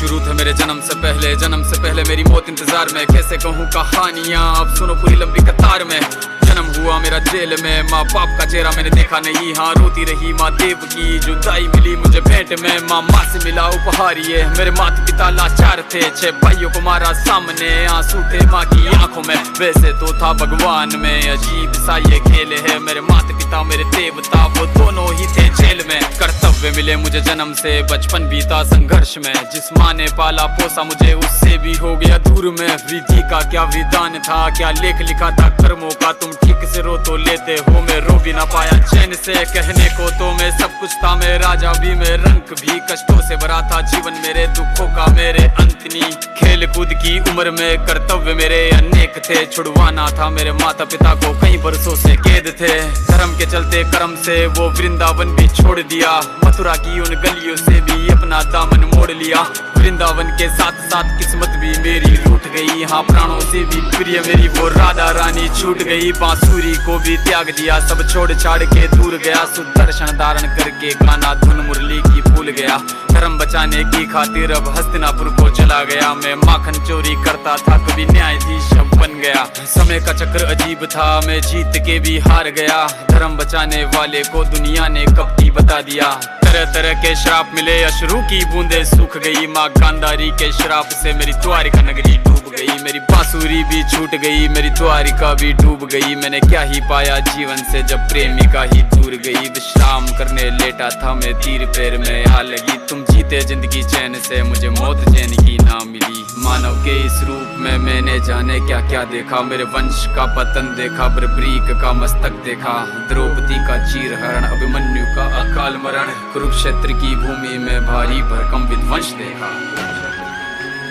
शुरू थे मेरे जन्म से पहले मेरी मौत इंतजार में। कैसे कहूँ कहानियाँ, अब सुनो पूरी लंबी कतार में। जन्म हुआ मेरा जेल में, माँ बाप का चेहरा मैंने देखा नहीं। हाँ रोती रही माँ देव की, जुदाई मिली मुझे भेंट में। माँ से मिला उपहार ये, मेरे माता पिता लाचार थे। 6 भाइयों को मारा सामने, आंसू थे माँ की आंखों में। वैसे तो था भगवान में, अजीब सा ये खेल है। मेरे माता पिता मेरे देवता, वो दोनों ही थे जेल में। कर्तव्य मिले मुझे जन्म से, बचपन बीता संघर्ष में। जिस माँ ने पाला पोसा मुझे, उससे भी हो गया दूर में। विधि का क्या विधान था, क्या लेख लिखा था कर्मों का। तुम ठीक से रो तो लेते हो, मैं रो भी ना पाया चैन से। कहने को तो मैं सब कुछ था, मैं राजा भी, मैं रंग भी। कष्टों से भरा था जीवन मेरे, दुखों का मेरे अंत नहीं। खेल कूद की उम्र में कर्तव्य मेरे अनेक थे। छुड़वाना था मेरे माता पिता को, कई बरसों से कैद थे। धर्म के चलते कर्म से वो वृंदावन भी छोड़ दिया। मथुरा की उन गलियों से भी अपना दामन मोड़ लिया। वृंदावन के साथ साथ किस्मत भी मेरी रूठ गई। हाँ प्राणों से भी प्रिय मेरी वो राधा रानी छूट गई। बांसुरी को भी त्याग दिया, सब छोड़ छाड़ के दूर गया। सुदर्शन धारण करके गाना धुन मुरली की भूल गया। धर्म बचाने की खातिर अब हस्तिनापुर को चला गया। मैं माखन चोरी करता था, कभी न्यायाधीश बन गया। समय का चक्र अजीब था, मैं जीत के भी हार गया। धर्म बचाने वाले को दुनिया ने कपटी बता दिया। तरह तरह के श्राप मिले, अश्रु की बूंदे सूख गई। माँ गांधारी के श्राप से मेरी द्वारिका नगरी डूब गई। मेरी बांसुरी भी छूट गई, मेरी द्वारिका भी डूब गई। मैंने क्या ही पाया जीवन से, जब प्रेमिका ही दूर गई। विश्राम करने लेटा था मैं, तीर पैर में आ लगी। तुम जीते जिंदगी चैन से, मुझे मौत चैन की ना मिली। मानव के इस रूप में मैंने जाने क्या क्या देखा। मेरे वंश का पतन देखा, बर्बरीक का मस्तक देखा। द्रौपदी का चीर हरण, अभिमन्यु का अकाल मरण। कुरुक्षेत्र की भूमि में भारी भरकम विध्वंस देखा।